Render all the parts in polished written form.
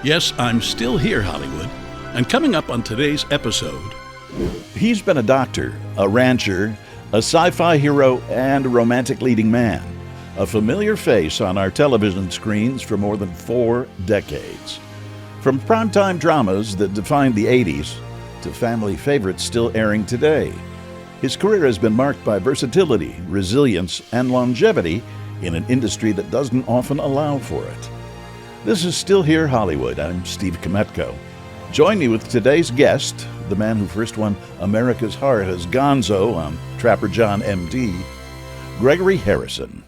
Yes, I'm still here, Hollywood. And coming up on today's episode... He's been a doctor, a rancher, a sci-fi hero, and a romantic leading man. A familiar face on our television screens for more than 4 decades. From primetime dramas that defined the 80s to family favorites still airing today, his career has been marked by versatility, resilience, and longevity in an industry that doesn't often allow for it. This is Still Here Hollywood. I'm Steve Kmetko. Join me with today's guest, the man who first won America's heart as Gonzo on Trapper John M.D., Gregory Harrison.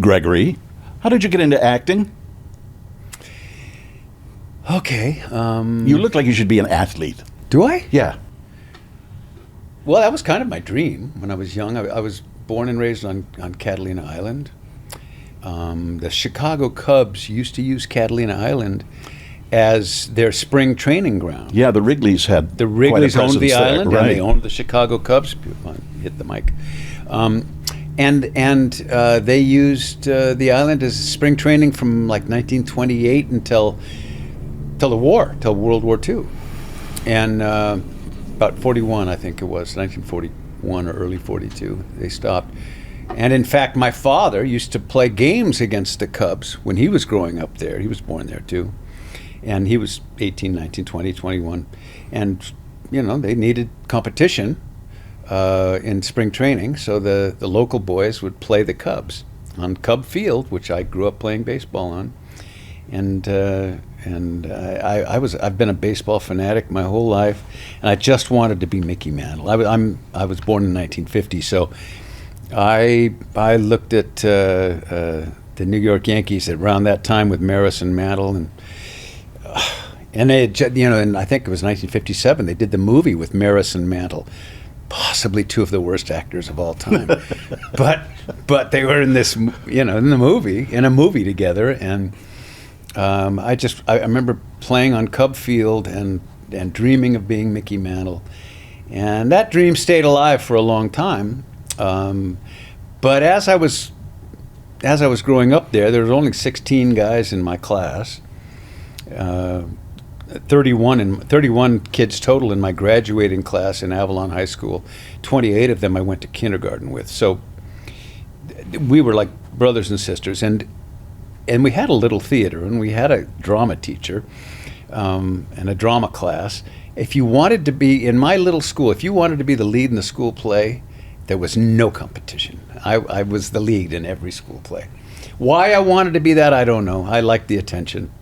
Gregory, how did you get into acting? Okay. You look like you should be an athlete. Do I? Yeah. Well, that was kind of my dream when I was young. I was born and raised on Catalina Island. The Chicago Cubs used to use Catalina Island as their spring training ground. Yeah, the Wrigleys had The Wrigleys owned the island, right. and they owned the Chicago Cubs. Hit the mic. And they used the island as spring training from like 1928 until the war, till World War II. And about 41, I think it was, 1941 or early 42, they stopped. And in fact, my father used to play games against the Cubs when he was growing up there. He was born there too. And he was 18, 19, 20, 21. And, you know, they needed competition in spring training. So the local boys would play the Cubs on Cub Field, which I grew up playing baseball on. And I've been a baseball fanatic my whole life. And I just wanted to be Mickey Mantle. I was born in 1950, so I looked at the New York Yankees around that time with Maris and Mantle, and they had, and I think it was 1957. They did the movie with Maris and Mantle, possibly 2 of the worst actors of all time, but they were in this, in a movie together, and I remember playing on Cub Field and dreaming of being Mickey Mantle, and that dream stayed alive for a long time. But as I was growing up there was only 16 guys in my class, 31 kids total in my graduating class in Avalon High School. 28 of them I went to kindergarten with. So we were like brothers and sisters, and we had a little theater, and we had a drama teacher, and a drama class. If you wanted to be in my little school, if you wanted to be the lead in the school play, there was no competition. I was the lead in every school play. Why I wanted to be that, I don't know. I liked the attention.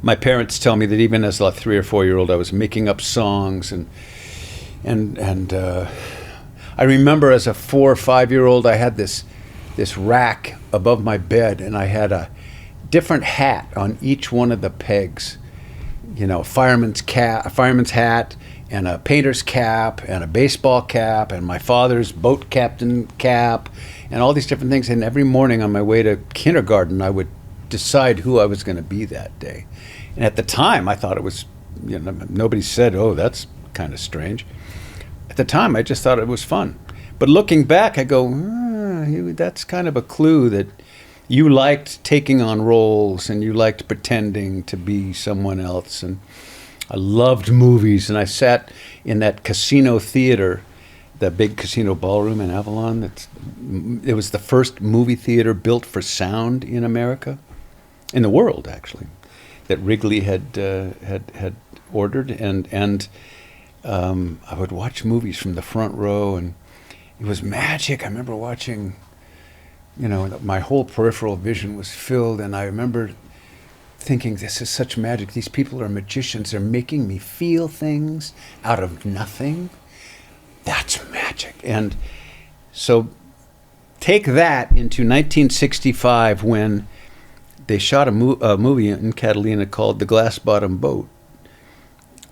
My parents tell me that even as a 3 or 4-year-old, I was making up songs, and I remember as a 4 or 5-year-old, I had this rack above my bed, and I had a different hat on each one of the pegs. A fireman's hat, and a painter's cap, and a baseball cap, and my father's boat captain cap, and all these different things. And every morning on my way to kindergarten, I would decide who I was going to be that day. And at the time, I thought it was, nobody said, oh, that's kind of strange. At the time, I just thought it was fun. But looking back, I go, that's kind of a clue that you liked taking on roles, and you liked pretending to be someone else. And I loved movies, and I sat in that casino theater, the big casino ballroom in Avalon. It was the first movie theater built for sound in America, in the world actually, that Wrigley had ordered, and I would watch movies from the front row, and it was magic. I remember watching, my whole peripheral vision was filled, and I remember thinking, this is such magic. These people are magicians. They're making me feel things out of nothing. That's magic. And so take that into 1965 when they shot a movie in Catalina called The Glass Bottom Boat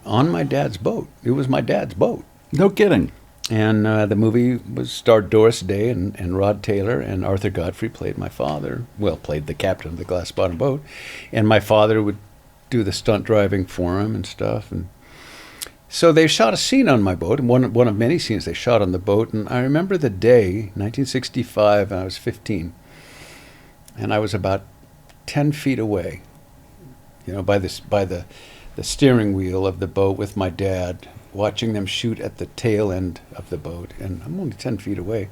on my dad's boat. It was my dad's boat. No kidding. And the movie starred Doris Day and Rod Taylor, and Arthur Godfrey played my father. Well, played the captain of the glass bottom boat, and my father would do the stunt driving for him and stuff. And so they shot a scene on my boat, and one of many scenes they shot on the boat. And I remember the day, 1965, and I was 15, and I was about 10 feet away by the steering wheel of the boat with my dad, watching them shoot at the tail end of the boat, and I'm only 10 feet away,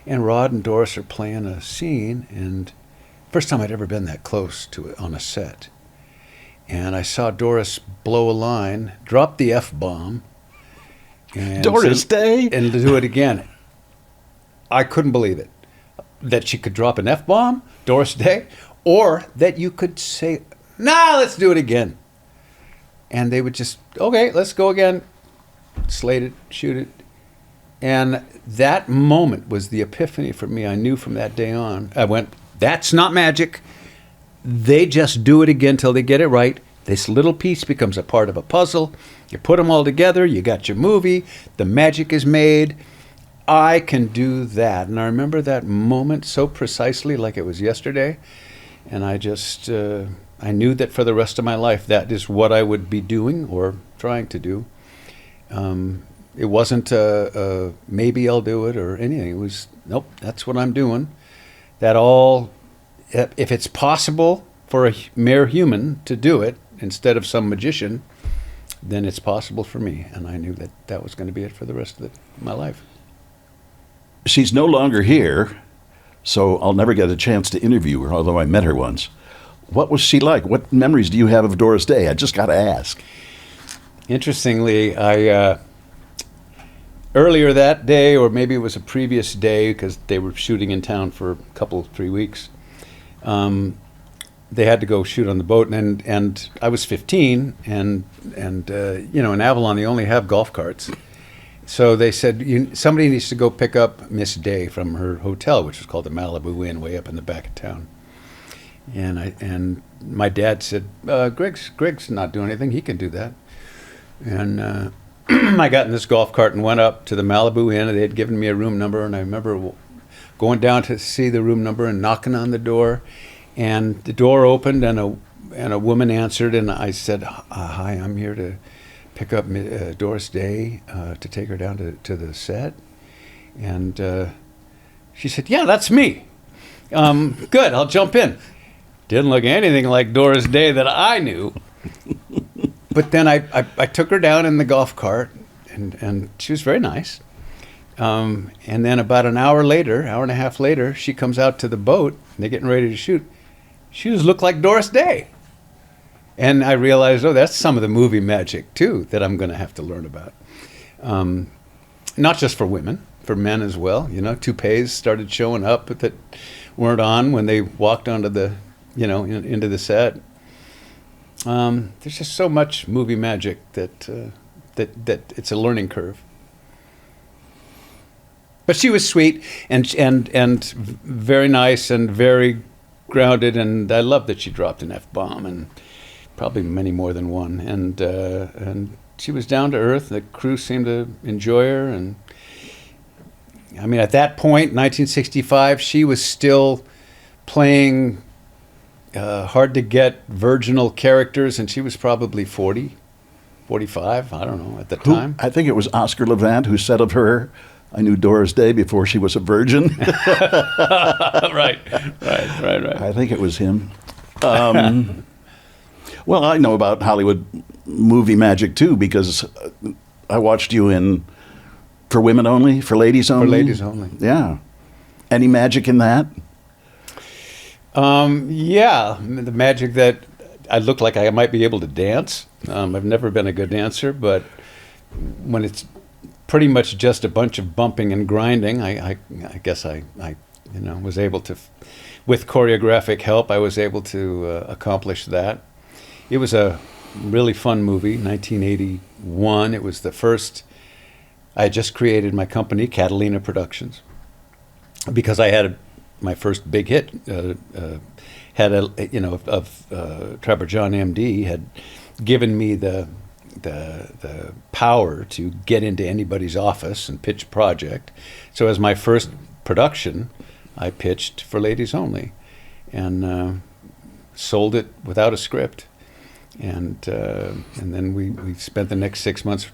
and Rod and Doris are playing a scene, and first time I'd ever been that close to it on a set. And I saw Doris blow a line, drop the F-bomb, and Doris Day? And to do it again. I couldn't believe it. That she could drop an F-bomb, Doris Day, or that you could say, nah, let's do it again. And they would just, okay, let's go again. Slate it, shoot it. And that moment was the epiphany for me. I knew from that day on. I went, that's not magic. They just do it again till they get it right. This little piece becomes a part of a puzzle. You put them all together, you got your movie, the magic is made. I can do that. And I remember that moment so precisely, like it was yesterday. And I just, I knew that for the rest of my life, that is what I would be doing or trying to do. It wasn't maybe I'll do it or anything. It was, nope, that's what I'm doing. That all, if it's possible for a mere human to do it instead of some magician, then it's possible for me. And I knew that that was going to be it for the rest of my life. She's no longer here, so I'll never get a chance to interview her, although I met her once. What was she like? What memories do you have of Doris Day? I just got to ask. Interestingly, earlier that day, or maybe it was a previous day, because they were shooting in town for a couple, 3 weeks, they had to go shoot on the boat, and I was 15, and in Avalon they only have golf carts. So they said, somebody needs to go pick up Miss Day from her hotel, which was called the Malibu Inn, way up in the back of town. And my dad said, Greg's not doing anything, he can do that. And I got in this golf cart and went up to the Malibu Inn, and they had given me a room number, and I remember going down to see the room number and knocking on the door, and the door opened, and a woman answered, and I said, hi, I'm here to pick up Doris Day to take her down to the set. And she said, yeah, that's me. Good, I'll jump in. Didn't look anything like Doris Day that I knew. But then I took her down in the golf cart, and she was very nice. And then about an hour and a half later, she comes out to the boat, and they're getting ready to shoot. She just looked like Doris Day. And I realized, that's some of the movie magic, too, that I'm going to have to learn about. Not just for women, for men as well. Toupees started showing up that weren't on when they walked onto the, into the set. There's just so much movie magic that it's a learning curve. But she was sweet and very nice and very grounded, and I love that she dropped an F-bomb, and probably many more than one. And she was down to earth. The crew seemed to enjoy her, and I mean, at that point, 1965, she was still playing hard to get virginal characters, and she was probably 40, 45, I don't know, at the time. I think it was Oscar Levant who said of her, I knew Doris Day before she was a virgin. Right. I think it was him. Well, I know about Hollywood movie magic, too, because I watched you in For Women Only, For Ladies Only. For Ladies Only. Yeah. Any magic in that? Yeah, the magic that I look like I might be able to dance. I've never been a good dancer, but when it's pretty much just a bunch of bumping and grinding, I guess I was able to, with choreographic help, I was able to accomplish that. It was a really fun movie, 1981. It was the first, I had just created my company, Catalina Productions, because I had my first big hit. Trevor John M.D. had given me the power to get into anybody's office and pitch a project. So as my first production, I pitched For Ladies Only, and sold it without a script. And then we spent the next 6 months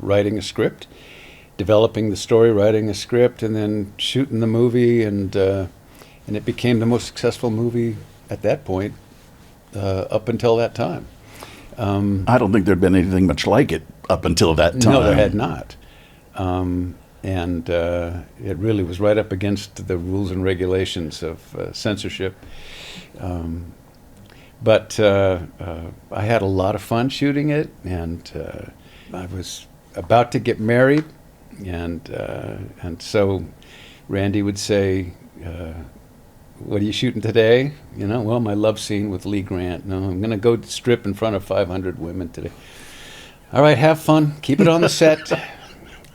writing a script, developing the story, writing a script, and then shooting the movie, and it became the most successful movie at that point up until that time. I don't think there'd been anything much like it up until that time. No, there had not. And it really was right up against the rules and regulations of censorship. But I had a lot of fun shooting it, and I was about to get married, and so Randi would say, "What are you shooting today?" Well, my love scene with Lee Grant. No, I'm going to go strip in front of 500 women today. All right, have fun. Keep it on the set.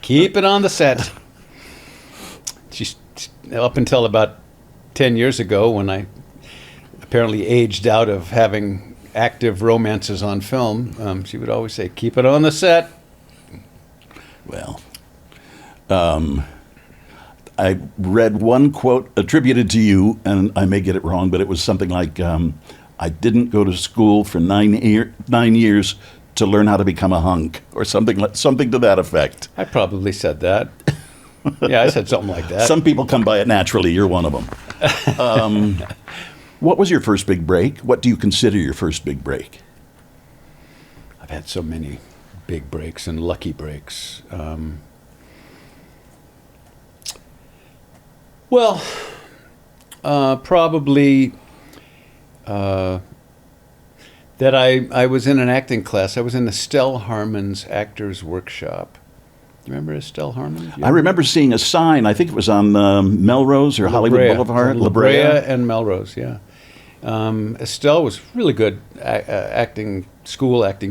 Keep it on the set. She's up until about 10 years ago, when I apparently aged out of having active romances on film, she would always say, "Keep it on the set." Well, I read one quote attributed to you, and I may get it wrong, but it was something like, "I didn't go to school for 9 years to learn how to become a hunk," or something to that effect. I probably said that. Yeah, I said something like that. Some people come by it naturally. You're one of them. What was your first big break? What do you consider your first big break? I've had so many big breaks and lucky breaks. Well, probably that I was in an acting class. I was in Estelle Harmon's Actors Workshop. You remember Estelle Harmon? I remember seeing a sign. I think it was on Melrose or Hollywood Boulevard. La Brea and Melrose, yeah. Estelle was really good acting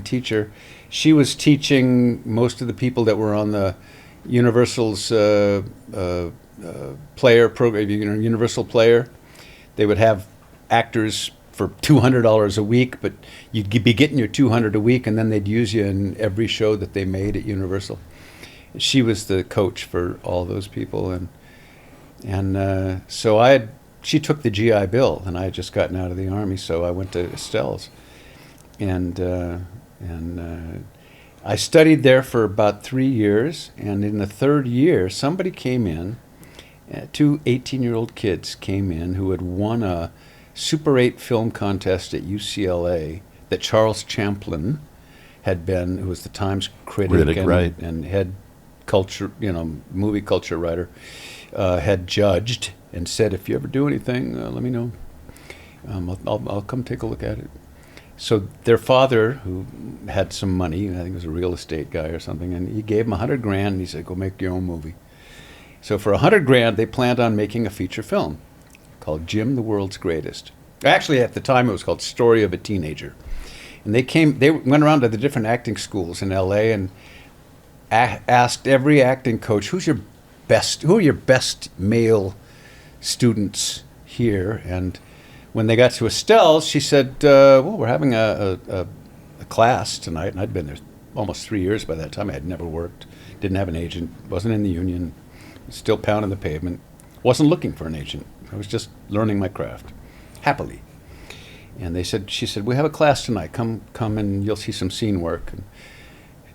teacher. She was teaching most of the people that were on the Universal's player program, Universal Player. They would have actors for $200 a week, but you'd be getting your $200 a week, and then they'd use you in every show that they made at Universal. She was the coach for all those people, and so she took the GI Bill, and I had just gotten out of the Army, so I went to Estelle's, and I studied there for about 3 years, and in the third year, somebody came in, 2 18-year-old kids came in who had won a Super 8 film contest at UCLA that Charles Champlin had been, who was the Times critic right. and head culture, movie culture writer, had judged and said, "If you ever do anything, let me know. I'll come take a look at it." So their father, who had some money, I think he was a real estate guy or something, and he gave him $100,000, and he said, "Go make your own movie." So for $100,000, they planned on making a feature film called Jim the World's Greatest. Actually, at the time, it was called Story of a Teenager. And they went around to the different acting schools in LA and asked every acting coach, who are your best male students here? And when they got to Estelle's, she said, "Well, we're having a class tonight." And I'd been there almost 3 years by that time. I had never worked, didn't have an agent, wasn't in the union, still pounding the pavement, wasn't looking for an agent. I was just learning my craft, happily. And she said, "We have a class tonight. Come and you'll see some scene work." And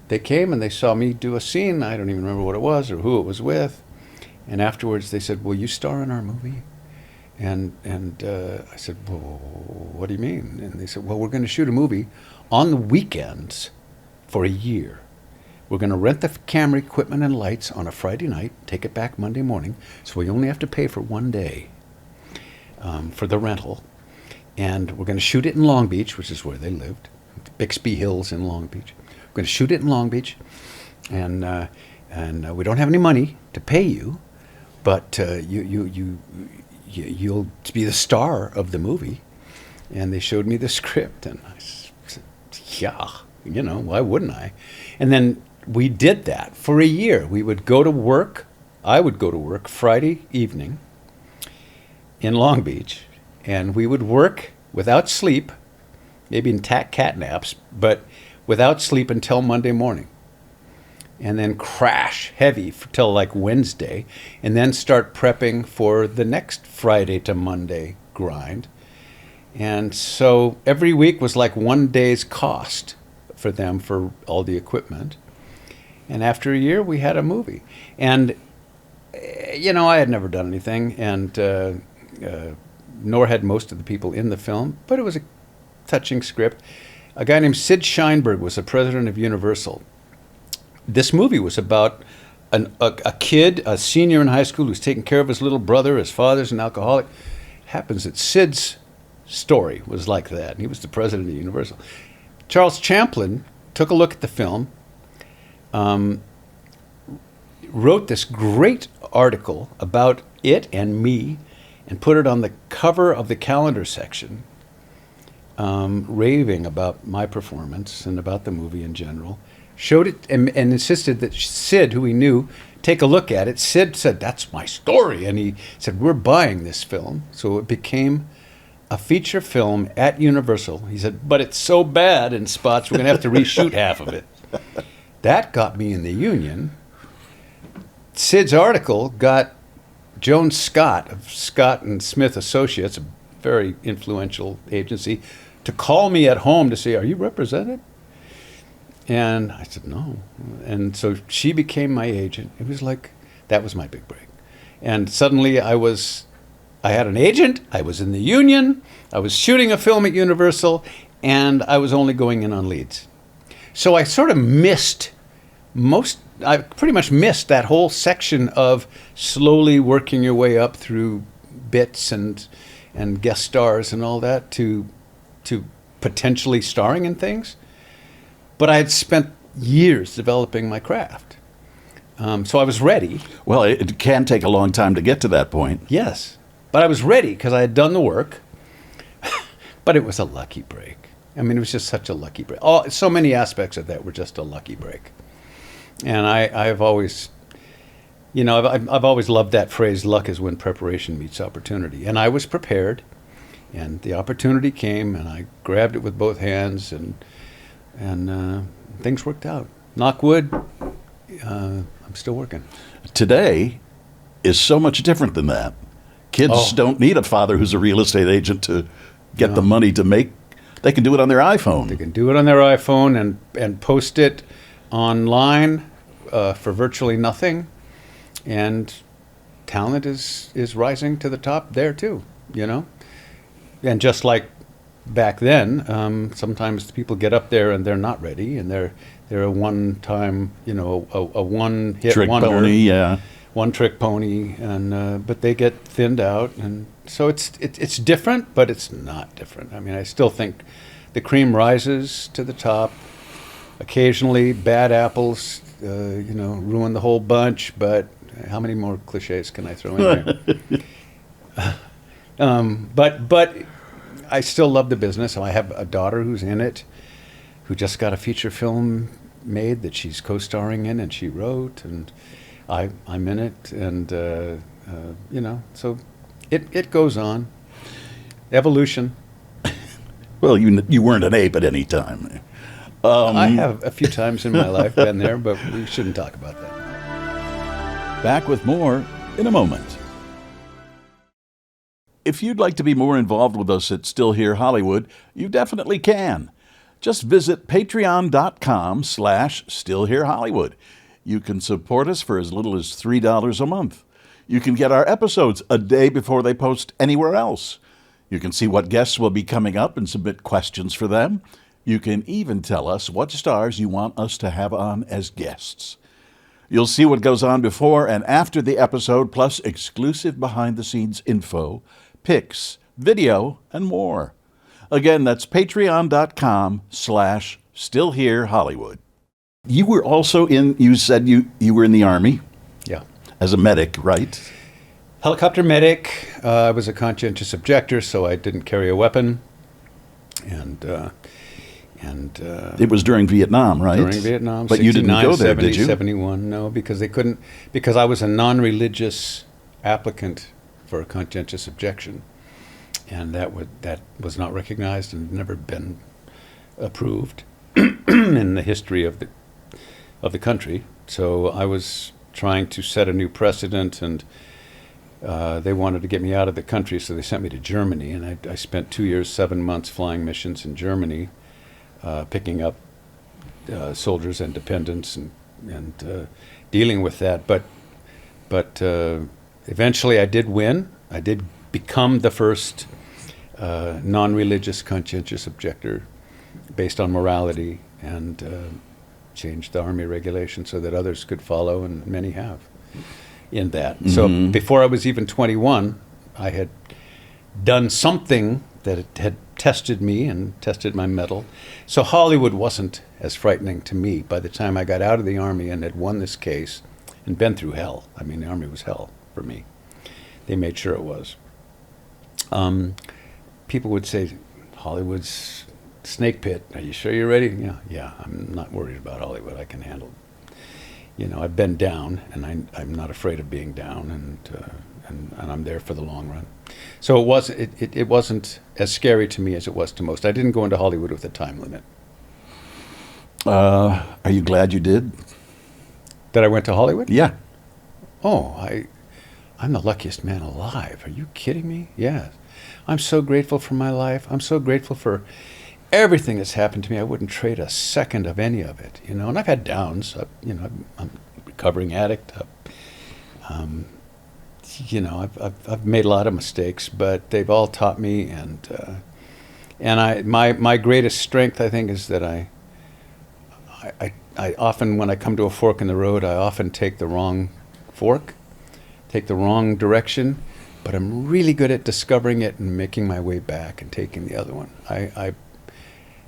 they came and they saw me do a scene. I don't even remember what it was or who it was with. And afterwards they said, "Will you star in our movie?" And I said, "Well, what do you mean?" And they said, "Well, we're going to shoot a movie on the weekends for a year. We're going to rent the camera equipment and lights on a Friday night, take it back Monday morning, so we only have to pay for 1 day for the rental. And we're going to shoot it in Long Beach," which is where they lived, Bixby Hills in Long Beach. "We're going to shoot it in Long Beach, and we don't have any money to pay you, but you'll be the star of the movie." And they showed me the script, and I said, "Yeah, why wouldn't I?" And then we did that for a year. We would go to work. I would go to work Friday evening in Long Beach, and we would work without sleep, maybe in cat naps, but without sleep until Monday morning. And then crash heavy till like Wednesday, and then start prepping for the next Friday to Monday grind. And so every week was like 1 day's cost for them for all the equipment. And after a year, we had a movie. And, I had never done anything, and nor had most of the people in the film, but it was a touching script. A guy named Sid Sheinberg was the president of Universal. This movie was about a kid, a senior in high school, who's taking care of his little brother. His father's an alcoholic. Happens that Sid's story was like that. He was the president of Universal. Charles Champlin took a look at the film, wrote this great article about it and me, and put it on the cover of the calendar section, raving about my performance and about the movie in general. Showed it and insisted that Sid, who he knew, take a look at it. Sid said, "That's my story." And he said, "We're buying this film." So it became a feature film at Universal. He said, "But it's so bad in spots, we're going to have to reshoot half of it." That got me in the union. Sid's article got Joan Scott of Scott and Smith Associates, a very influential agency, to call me at home to say, "Are you represented?" And I said, "No." And so she became my agent. It was like, that was my big break. And suddenly I had an agent, I was in the union, I was shooting a film at Universal, and I was only going in on leads. So I sort of I pretty much missed that whole section of slowly working your way up through bits and guest stars and all that to potentially starring in things. But I had spent years developing my craft. So I was ready. Well, it can take a long time to get to that point. Yes. But I was ready because I had done the work. But it was a lucky break. I mean, it was just such a lucky break. So many aspects of that were just a lucky break. And I've always, I've always loved that phrase, luck is when preparation meets opportunity. And I was prepared, and the opportunity came, and I grabbed it with both hands, and things worked out. Knock wood, I'm still working. Today is so much different than that. Kids don't need a father who's a real estate agent to get the money to make. They can do it on their iPhone. They can do it on their iPhone and post it online for virtually nothing. And talent is rising to the top there too, And just like back then, sometimes people get up there and they're not ready, and they're a one-time, a one-hit trick wonder, pony, yeah, one-trick pony, and but they get thinned out, and so it's different, but it's not different. I mean, I still think the cream rises to the top. Occasionally, bad apples, ruin the whole bunch. But how many more cliches can I throw in there? But I still love the business. I have a daughter who's in it, who just got a feature film made that she's co-starring in, and she wrote, and I'm in it, and so it goes on. Evolution. Well, you weren't an ape at any time. I have a few times in my life been there, but we shouldn't talk about that. Back with more in a moment. If you'd like to be more involved with us at Still Here Hollywood, you definitely can. Just visit patreon.com/stillherehollywood. You can support us for as little as $3 a month. You can get our episodes a day before they post anywhere else. You can see what guests will be coming up and submit questions for them. You can even tell us what stars you want us to have on as guests. You'll see what goes on before and after the episode, plus exclusive behind-the-scenes info, pics, video, and more. Again, that's patreon.com/stillherehollywood. You were also you said you were in the Army? Yeah. As a medic, right? Helicopter medic. I was a conscientious objector, so I didn't carry a weapon. And it was during Vietnam, right? During Vietnam. But you didn't go there, 70, did you? 71, no, because they couldn't, because I was a non-religious applicant for a conscientious objection, and that was not recognized and never been approved in the history of the country. So I was trying to set a new precedent, and they wanted to get me out of the country, so they sent me to Germany, and I spent 2 years, 7 months flying missions in Germany, picking up soldiers and dependents and dealing with that. But eventually I did win. I did become the first non-religious conscientious objector based on morality, and changed the Army regulation so that others could follow, and many have in that. Mm-hmm. So before I was even 21, I had done something that had tested me and tested my mettle. So Hollywood wasn't as frightening to me by the time I got out of the Army and had won this case and been through hell. I mean, the Army was hell for me. They made sure it was. People would say, Hollywood's snake pit. Are you sure you're ready? Yeah, I'm not worried about Hollywood. I can handle it. You know, I've been down, and I'm not afraid of being down, and I'm there for the long run. So it wasn't as scary to me as it was to most. I didn't go into Hollywood with a time limit. Are you glad you did? That I went to Hollywood? Yeah. Oh, I'm the luckiest man alive. Are you kidding me? Yes. I'm so grateful for my life. I'm so grateful for everything that's happened to me. I wouldn't trade a second of any of it, you know. And I've had downs. I'm a recovering addict. I've made a lot of mistakes, but they've all taught me. And my greatest strength, I think, is that I often, when I come to a fork in the road, I often take the wrong fork, take the wrong direction, but I'm really good at discovering it and making my way back and taking the other one.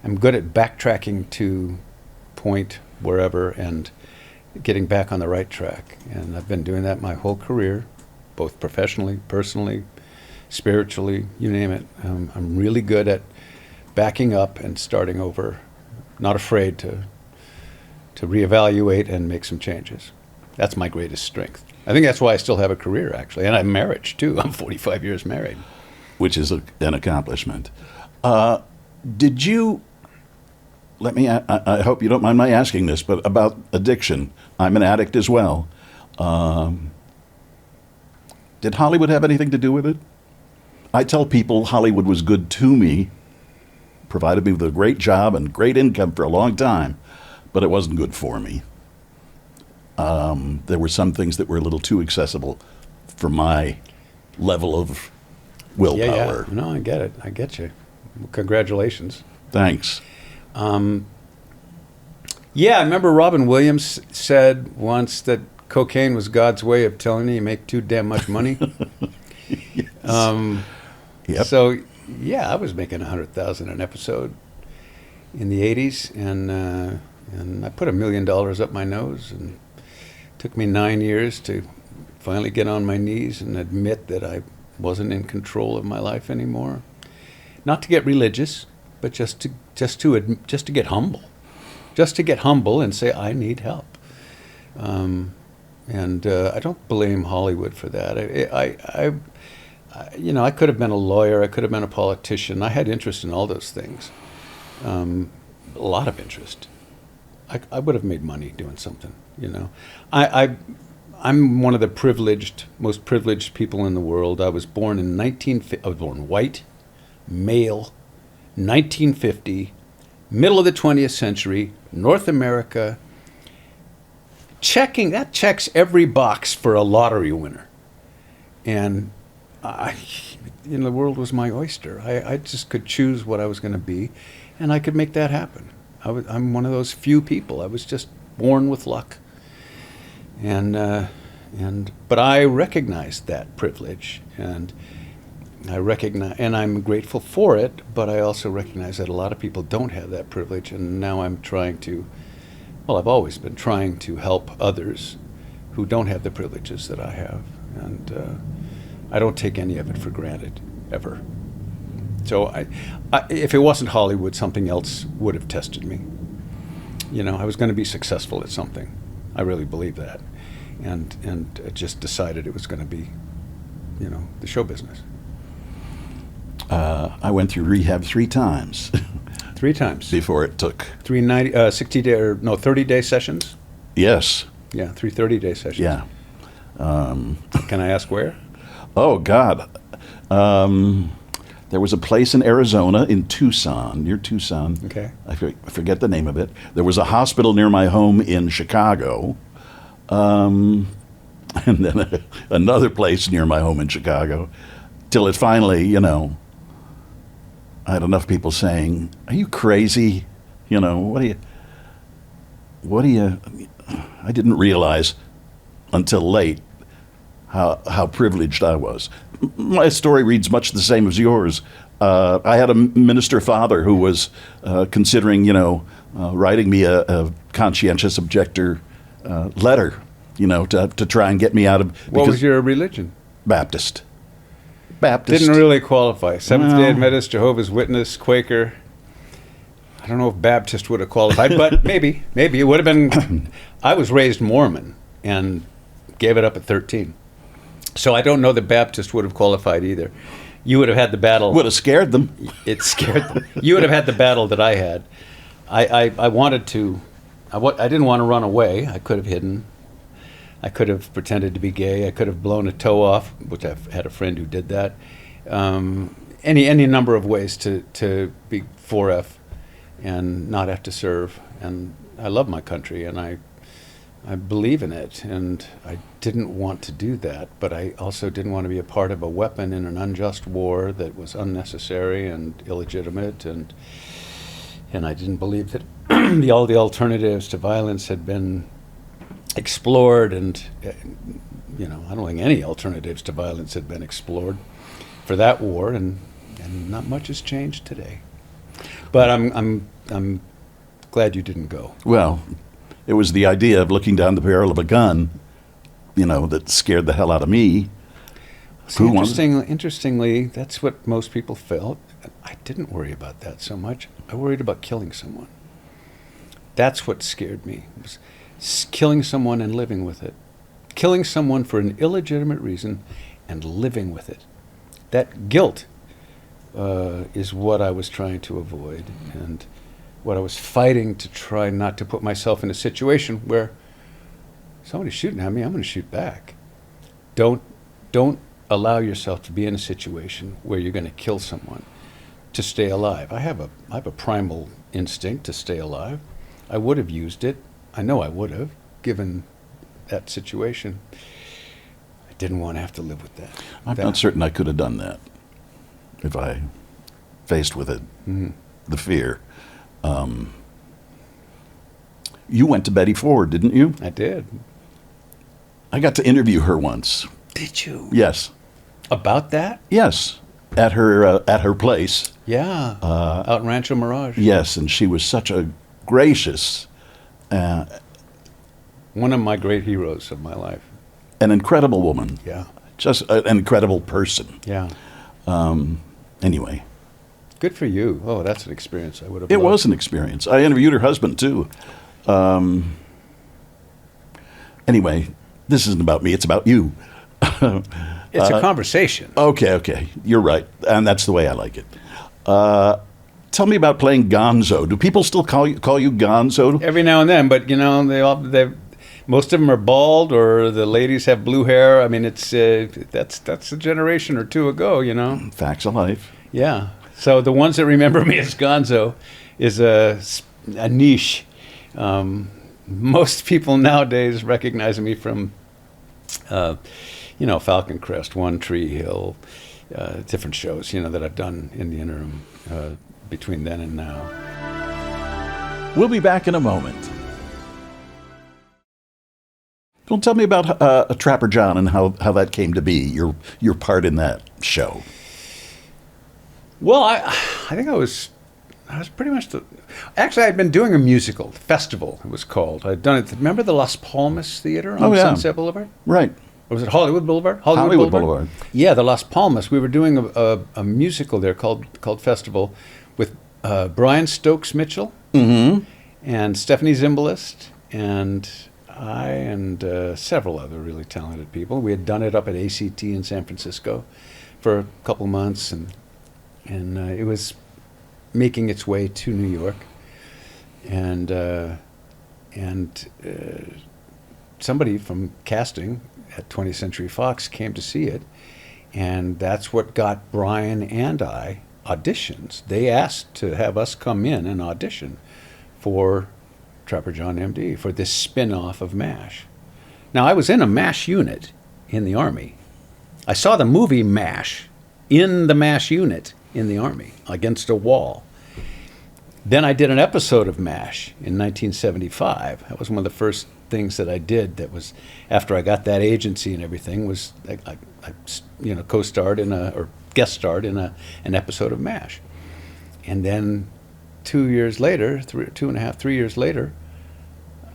I'm good at backtracking to point wherever and getting back on the right track. And I've been doing that my whole career, both professionally, personally, spiritually, you name it. I'm really good at backing up and starting over, not afraid to reevaluate and make some changes. That's my greatest strength. I think that's why I still have a career, actually. And I'm married, too. I'm 45 years married. Which is an accomplishment. Did you, I hope you don't mind my asking this, but about addiction. I'm an addict as well. Did Hollywood have anything to do with it? I tell people Hollywood was good to me, provided me with a great job and great income for a long time, but it wasn't good for me. There were some things that were a little too accessible for my level of willpower. Yeah. No, I get it. I get you. Congratulations. Thanks. I remember Robin Williams said once that cocaine was God's way of telling you make too damn much money. Yes. Yep. So, I was making $100,000 an episode in the 80s, and I put $1 million up my nose, and it took me 9 years to finally get on my knees and admit that I wasn't in control of my life anymore. Not to get religious, but just to get humble, and say I need help. I don't blame Hollywood for that. I could have been a lawyer. I could have been a politician. I had interest in all those things, a lot of interest. I would have made money doing something. You know, I'm one of the most privileged people in the world. I was born white, male, 1950, middle of the 20th century, North America. That checks every box for a lottery winner. And the world was my oyster. I just could choose what I was going to be, and I could make that happen. I'm one of those few people. I was just born with luck. But I recognized that privilege, and I'm grateful for it, but I also recognize that a lot of people don't have that privilege, and now I'm I've always been trying to help others who don't have the privileges that I have, and I don't take any of it for granted, ever. So if it wasn't Hollywood, something else would have tested me. You know, I was going to be successful at something. I really believe that. And I just decided it was going to be, the show business. I went through rehab 3 times. 3 times? Before it took. 30-day sessions? Yes. Yeah, 3 30-day sessions. Yeah. Can I ask where? Oh, God. There was a place in Arizona, in Tucson, near Tucson. Okay. I forget the name of it. There was a hospital near my home in Chicago. And then another place near my home in Chicago, till it finally, I had enough people saying, "Are you crazy? You know, what do you?" I didn't realize until late how privileged I was. My story reads much the same as yours. I had a minister father who was considering, writing me a conscientious objector letter, to try and get me out of. What was your religion? Baptist. Baptist. Didn't really qualify. Seventh-day Adventist, Jehovah's Witness, Quaker. I don't know if Baptist would have qualified, but maybe it would have been. I was raised Mormon and gave it up at 13. So I don't know that Baptist would have qualified either. You would have had the battle. Would have scared them. It scared them. You would have had the battle that I had. I wanted to. I didn't want to run away. I could have hidden. I could have pretended to be gay. I could have blown a toe off, which I've had a friend who did that. Any number of ways to be 4F and not have to serve. And I love my country, and I believe in it, and I didn't want to do that, but I also didn't want to be a part of a weapon in an unjust war that was unnecessary and illegitimate, and I didn't believe that all the alternatives to violence had been explored, and I don't think any alternatives to violence had been explored for that war, and not much has changed today. But I'm glad you didn't go. Well, it was the idea of looking down the barrel of a gun, that scared the hell out of me. See, interestingly, that's what most people felt. I didn't worry about that so much. I worried about killing someone. That's what scared me, was killing someone and living with it. Killing someone for an illegitimate reason and living with it. That guilt is what I was trying to avoid, and what I was fighting to try not to put myself in a situation where somebody's shooting at me, I'm going to shoot back. Don't allow yourself to be in a situation where you're going to kill someone to stay alive. I have a primal instinct to stay alive. I would have used it. I know I would have, given that situation. I didn't want to have to live with that. I'm not certain I could have done that if I faced with it, the fear. You went to Betty Ford, didn't you? I did. I got to interview her once. Did you? Yes. About that? Yes, at her place. Yeah, out in Rancho Mirage. Yes, and she was such a gracious, one of my great heroes of my life. An incredible woman. Yeah. Just an incredible person. Yeah. Anyway. Good for you. Oh, that's an experience I would have It loved. was an experience. I interviewed her husband, too. Anyway, this isn't about me. It's about you. It's a conversation. Okay. You're right. And that's the way I like it. Tell me about playing Gonzo. Do people still call you Gonzo? Every now and then, but, most of them are bald, or the ladies have blue hair. I mean, it's that's a generation or two ago, Facts of life. Yeah. So the ones that remember me as Gonzo is a niche. Most people nowadays recognize me from, Falcon Crest, One Tree Hill, different shows, that I've done in the interim between then and now. We'll be back in a moment. Well, tell me about Trapper John and how that came to be, your part in that show. Well, I think I was pretty much actually, I'd been doing a musical, Festival, it was called. I'd done it. Remember the Las Palmas Theater on Sunset Boulevard? Right. Or was it Hollywood Boulevard? Hollywood Boulevard. Yeah, the Las Palmas. We were doing a musical there called Festival with Brian Stokes Mitchell and Stephanie Zimbalist and I and several other really talented people. We had done it up at ACT in San Francisco for a couple months, and it was making its way to New York, and somebody from casting at 20th Century Fox came to see it, and that's what got Brian and I auditions. They asked to have us come in and audition for Trapper John MD, for this spin-off of MASH. Now, I was in a MASH unit in the Army. I saw the movie MASH in the MASH unit in the Army against a wall. Then I did an episode of MASH in 1975. That was one of the first things that I did. That was after I got that agency and everything. Was I co-starred or guest starred in an episode of MASH, and then 2 years later, 3 years later,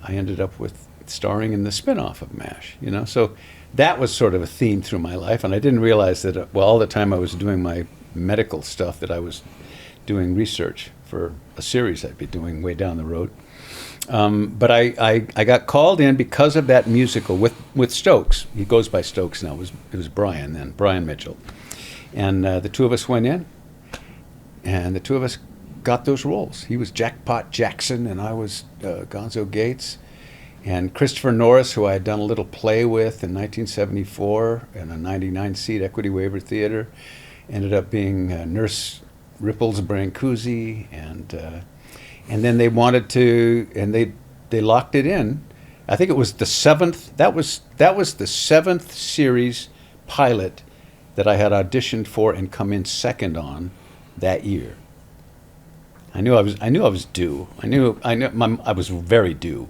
I ended up with starring in the spinoff of MASH. So that was sort of a theme through my life, and I didn't realize that. All the time I was doing my medical stuff, that I was doing research for a series I'd be doing way down the road. But I got called in because of that musical with Stokes. He goes by Stokes now. It was Brian then, Brian Mitchell. And the two of us went in, and the two of us got those roles. He was Jackpot Jackson, and I was Gonzo Gates. And Christopher Norris, who I had done a little play with in 1974 in a 99-seat Equity Waiver Theater, ended up being Nurse Ripples Brancusi, and then they wanted to, and they locked it in. I think it was the seventh. That was the seventh series pilot that I had auditioned for and come in second on that year. I knew I was due. I was very due,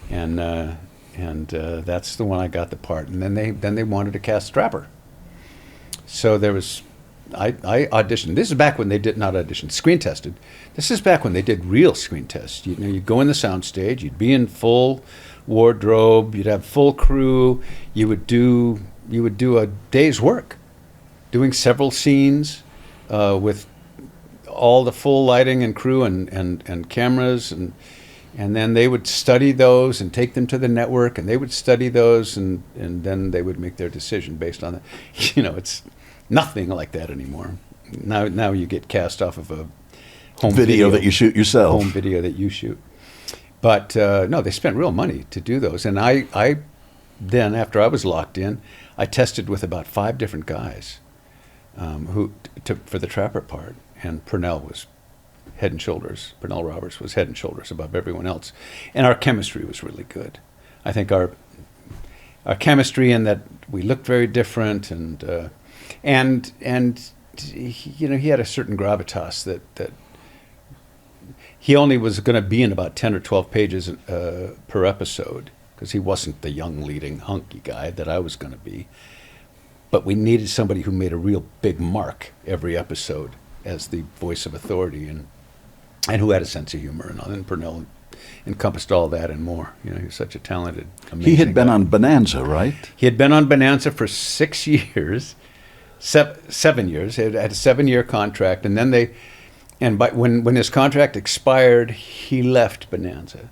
and that's the one I got the part. And then they wanted to cast Strapper. So there was. I auditioned. This is back when they did not audition, screen tested. This is back when they did real screen tests. You'd go in the sound stage, you'd be in full wardrobe, you'd have full crew, you would do a day's work, doing several scenes with all the full lighting and crew and cameras, and then they would study those and take them to the network, and they would study those, and then they would make their decision based on that. It's nothing like that anymore. Now you get cast off of a home video that you shoot yourself. Home video that you shoot. But no, they spent real money to do those. And I then, after I was locked in, I tested with about 5 different guys who took for the Trapper part. And Pernell was head and shoulders. Pernell Roberts was head and shoulders above everyone else. And our chemistry was really good. I think our chemistry, in that we looked very different, and he had a certain gravitas that he only was going to be in about 10 or 12 pages per episode, because he wasn't the young leading hunky guy that I was going to be. But we needed somebody who made a real big mark every episode as the voice of authority, and who had a sense of humor, and Pernell encompassed all that and more. He was such a talented, amazing He had been guy. on Bonanza, right? He had been on Bonanza for 6 years. 7 years. He had a 7-year contract, and then when his contract expired, he left Bonanza,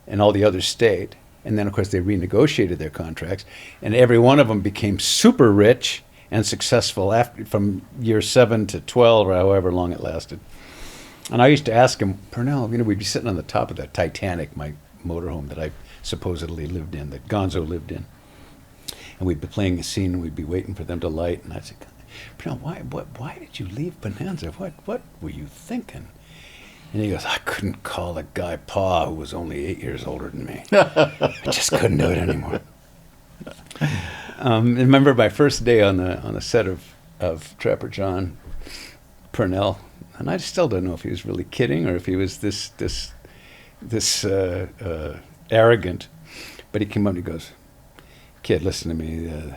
and all the others stayed. And then, of course, they renegotiated their contracts, and every one of them became super rich and successful from year 7 to 12, or however long it lasted. And I used to ask him, Pernell, we'd be sitting on the top of the Titanic, my motorhome that I supposedly lived in, that Gonzo lived in. And we'd be playing a scene, and we'd be waiting for them to light. And I'd say, Pernell, why did you leave Bonanza? What were you thinking? And he goes, I couldn't call a guy Pa who was only 8 years older than me. I just couldn't do it anymore. I remember my first day on the set of Trapper John, Pernell, and I still don't know if he was really kidding or if he was this arrogant, but he came up and he goes, kid, listen to me.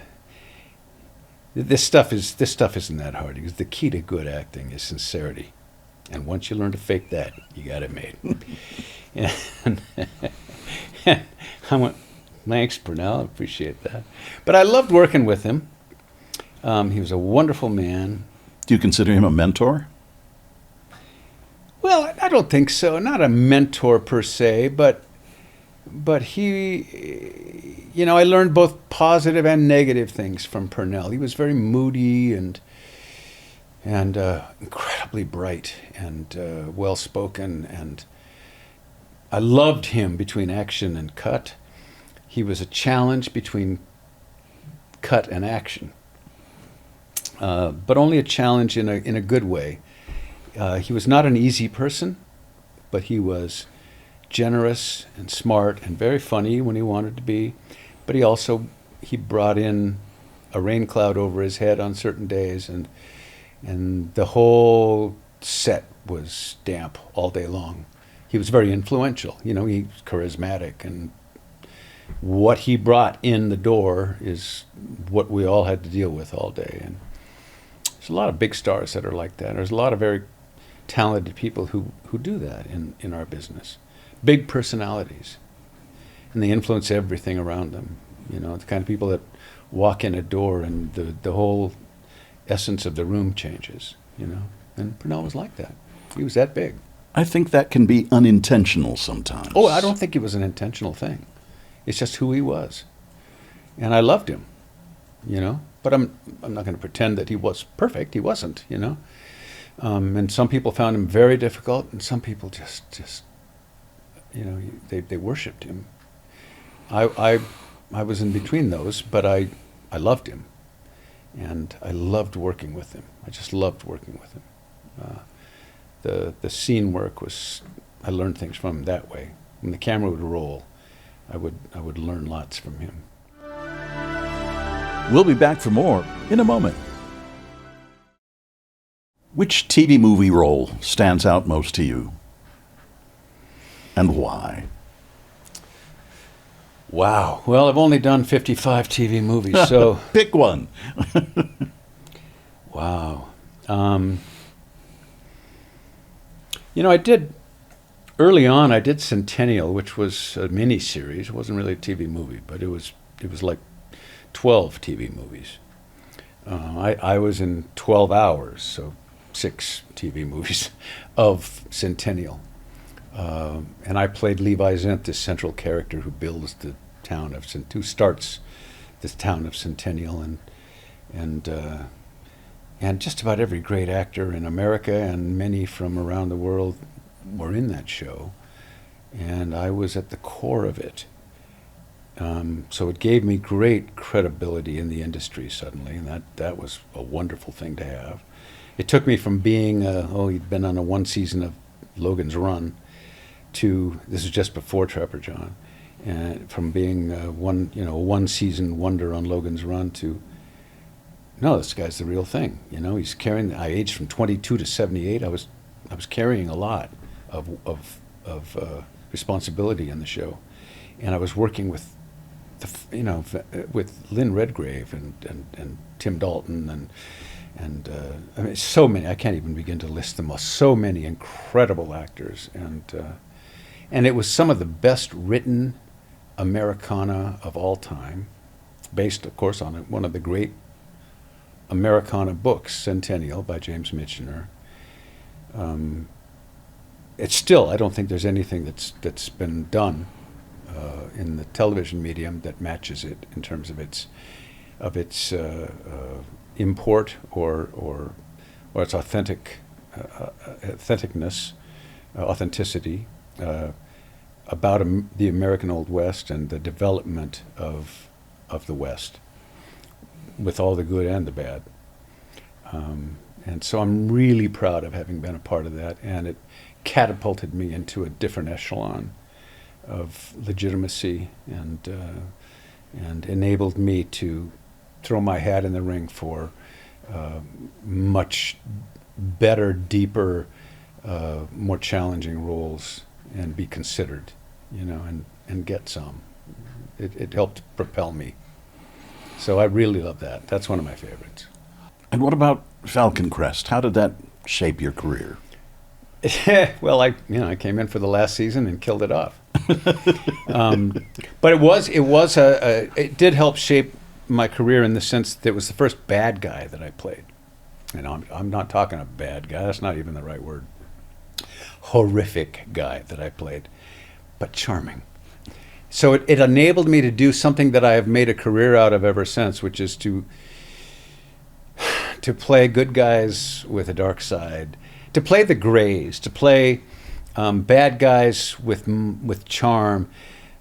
This stuff isn't that hard. He goes, the key to good acting is sincerity, and once you learn to fake that, you got it made. and I went, thanks, Pernell. I appreciate that. But I loved working with him. He was a wonderful man. Do you consider him a mentor? Well, I don't think so. Not a mentor per se, but he, I learned both positive and negative things from Pernell. He was very moody and incredibly bright and well-spoken, and I loved him between action and cut. He was a challenge between cut and action, but only a challenge in a good way. He was not an easy person, but he was generous and smart and very funny when he wanted to be. But he brought in a rain cloud over his head on certain days, and the whole set was damp all day long. He was very influential. He was charismatic, and what he brought in the door is what we all had to deal with all day. And there's a lot of big stars that are like that. There's a lot of very talented people who do that in our business. Big personalities, and they influence everything around them. The kind of people that walk in a door and the whole essence of the room changes. And Pernell was like that. He was that big. I think that can be unintentional sometimes. Oh, I don't think it was an intentional thing. It's just who he was, and I loved him. But I'm not going to pretend that he was perfect. He wasn't. And some people found him very difficult, and some people just they worshipped him. I was in between those, but I loved him, and I loved working with him. I just loved working with him. The scene work was, I learned things from him that way. When the camera would roll, I would learn lots from him. We'll be back for more in a moment. Which TV movie role stands out most to you? And why? Wow. Well, I've only done 55 TV movies, so... Pick one. Wow. I did, early on, I did Centennial, which was a miniseries. It wasn't really a TV movie, but it was like 12 TV movies. I was in 12 hours, so 6 TV movies of Centennial. And I played Levi Zent, this central character who builds the town of who starts this town of Centennial, and just about every great actor in America and many from around the world were in that show, and I was at the core of it. So it gave me great credibility in the industry suddenly, and that was a wonderful thing to have. It took me from being, he'd been on a one season of Logan's Run, to, this is just before Trapper John, and from being a one season wonder on Logan's Run to, no, this guy's the real thing. He's carrying. I aged from 22 to 78. I was carrying a lot of responsibility in the show, and I was working with with Lynn Redgrave and Tim Dalton and I mean, so many. I can't even begin to list them all. So many incredible actors, and it was some of the best written Americana of all time, based, of course, on one of the great Americana books, Centennial by James Michener. It's still, I don't think there's anything that's been done in the television medium that matches it in terms of its import or its authenticness, authenticity about the American Old West and the development of the West, with all the good and the bad. And so I'm really proud of having been a part of that, and it catapulted me into a different echelon of legitimacy and enabled me to throw my hat in the ring for much better, deeper, more challenging roles, and be considered, and get some. It helped propel me. So I really love that. That's one of my favorites. And what about Falcon Crest? How did that shape your career? Well, I came in for the last season and killed it off. But it did help shape my career in the sense that it was the first bad guy that I played. And I'm not talking a bad guy. That's not even the right word. Horrific guy that I played, but charming. So it enabled me to do something that I have made a career out of ever since, which is to play good guys with a dark side, to play the grays, to play bad guys with charm.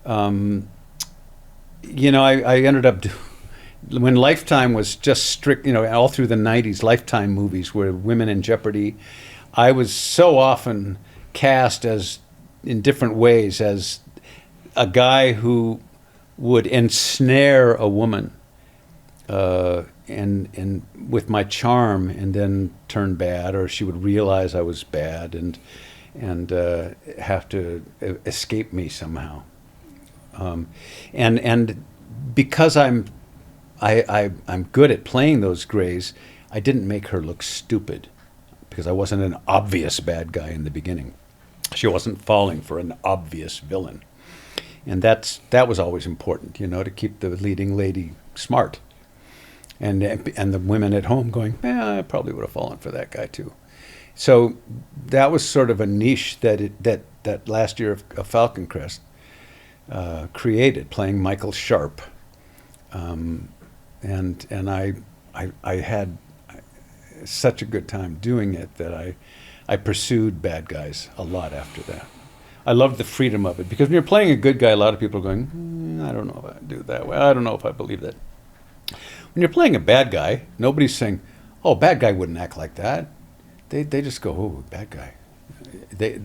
I ended up when Lifetime was just strict, all through the 90s, Lifetime movies were women in jeopardy. I was so often cast as, in different ways, as a guy who would ensnare a woman and with my charm, and then turn bad, or she would realize I was bad and have to escape me somehow. And because I'm good at playing those grays, I didn't make her look stupid, because I wasn't an obvious bad guy in the beginning. She wasn't falling for an obvious villain. And that was always important, to keep the leading lady smart. And the women at home going, I probably would have fallen for that guy too. So that was sort of a niche that last year of Falcon Crest created, playing Michael Sharp. And I had such a good time doing it that I pursued bad guys a lot after that. I loved the freedom of it, because when you're playing a good guy, a lot of people are going, I don't know if I do it that way. I don't know if I believe that. When you're playing a bad guy, nobody's saying, "Oh, bad guy wouldn't act like that." They just go, "Oh, bad guy." They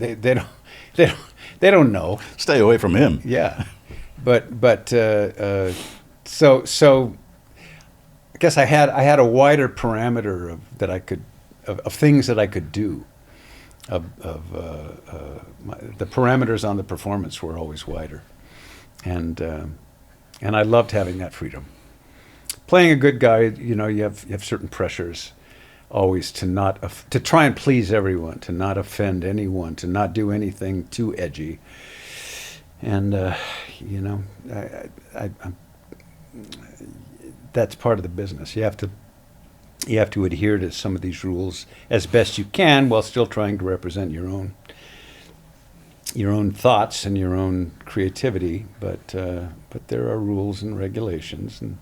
don't know. Stay away from him. Yeah, but so I guess I had a wider parameter of things that I could do. The parameters on the performance were always wider, and I loved having that freedom. Playing a good guy, you have certain pressures, always to try and please everyone, to not offend anyone, to not do anything too edgy, and that's part of the business. You have to adhere to some of these rules as best you can, while still trying to represent your own thoughts and your own creativity. But there are rules and regulations, and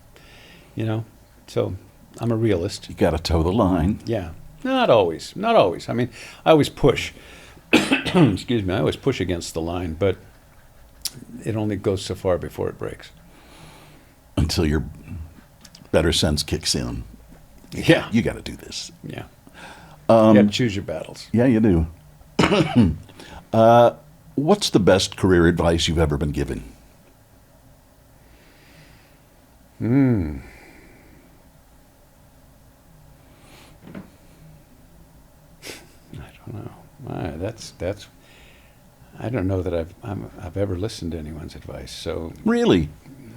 so I'm a realist. You got to toe the line. Yeah, not always. I mean, I always push. Excuse me. I always push against the line, but it only goes so far before it breaks. Until your better sense kicks in. Yeah. You got to do this. Yeah. You got to choose your battles. Yeah, you do. What's the best career advice you've ever been given? I don't know. That's. I don't know that I've ever listened to anyone's advice. So Really?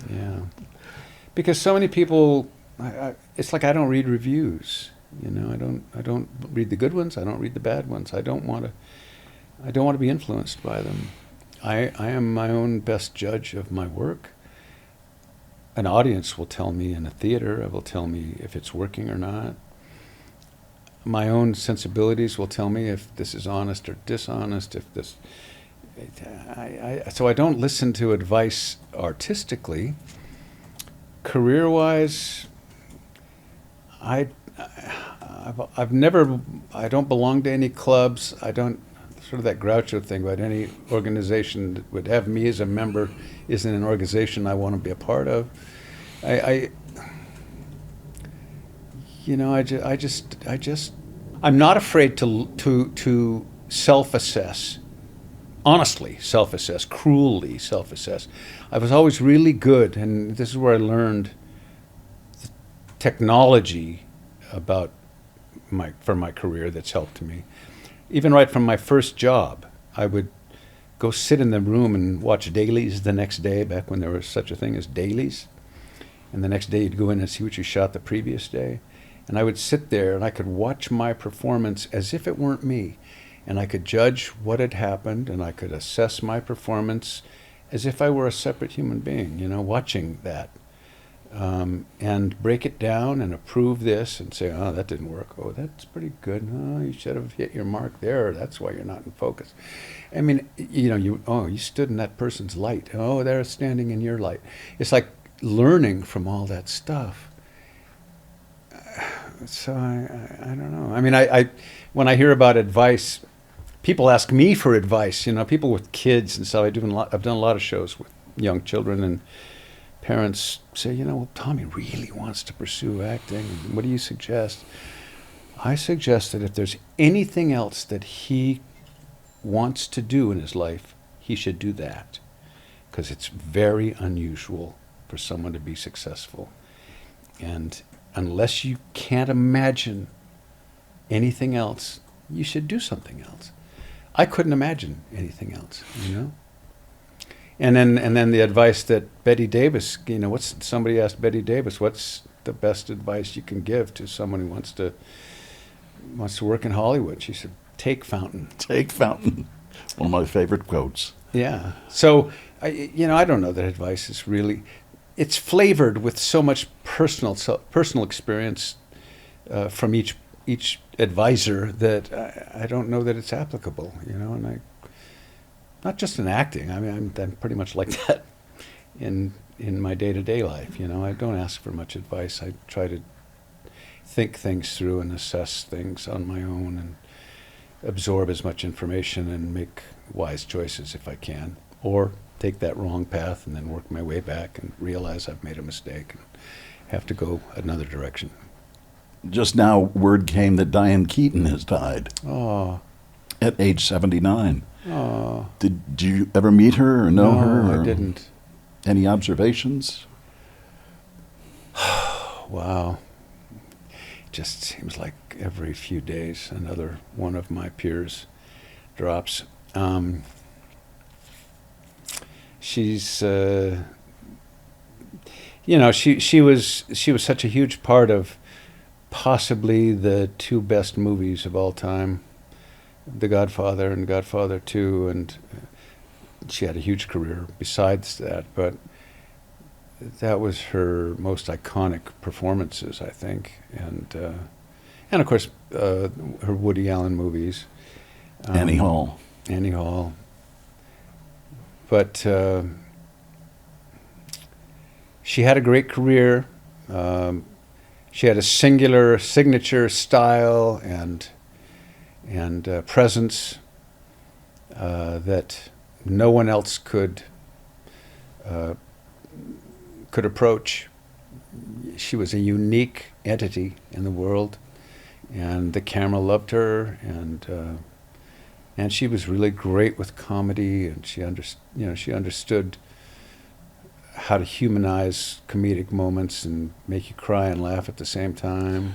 yeah, because so many people. It's like I don't read reviews. I don't read the good ones. I don't read the bad ones. I don't want to be influenced by them. I am my own best judge of my work. An audience will tell me in a theater. It will tell me if it's working or not. My own sensibilities will tell me if this is honest or dishonest. So I don't listen to advice artistically. Career-wise, I don't belong to any clubs. I don't, sort of that Groucho thing about any organization that would have me as a member isn't an organization I want to be a part of. I'm not afraid to self-assess. Honestly, self-assess, cruelly self-assess. I was always really good, and this is where I learned the technology for my career that's helped me. Even right from my first job, I would go sit in the room and watch dailies the next day, back when there was such a thing as dailies. And the next day you'd go in and see what you shot the previous day. And I would sit there and I could watch my performance as if it weren't me. And I could judge what had happened, and I could assess my performance as if I were a separate human being, watching that. And break it down and approve this and say, oh, that didn't work. Oh, that's pretty good. Oh, you should have hit your mark there. That's why you're not in focus. I mean, you stood in that person's light. Oh, they're standing in your light. It's like learning from all that stuff. So I don't know. I mean, I when I hear about advice, people ask me for advice. People with kids and stuff. I've done a lot of shows with young children, and parents say, well, Tommy really wants to pursue acting. What do you suggest? I suggest that if there's anything else that he wants to do in his life, he should do that, because it's very unusual for someone to be successful. And unless you can't imagine anything else, you should do something else. I couldn't imagine anything else, you know. And then the advice that Betty Davis, you know, somebody asked Betty Davis, what's the best advice you can give to someone who wants to work in Hollywood? She said, take Fountain. Take Fountain. One of my favorite quotes. Yeah. So, I don't know that advice is really, it's flavored with so much personal experience from each advisor that I don't know that it's applicable, you know, and not just in acting. I mean, I'm pretty much like that in my day-to-day life, you know. I don't ask for much advice. I try to think things through and assess things on my own and absorb as much information and make wise choices if I can, or take that wrong path and then work my way back and realize I've made a mistake and have to go another direction. Just now, word came that Diane Keaton has died. Oh. At age 79. Oh. Did you ever meet her or know her? No, or I didn't. Any observations? Wow. It just seems like every few days another one of my peers drops. She's, she was such a huge part of possibly the two best movies of all time, The Godfather and Godfather 2, and she had a huge career besides that, but that was her most iconic performances, I think, and of course her Woody Allen movies. Annie Hall. Annie Hall. But she had a great career. She had a singular signature style and presence that no one else could approach. She was a unique entity in the world, and the camera loved her, and she was really great with comedy, and she understood how to humanize comedic moments and make you cry and laugh at the same time.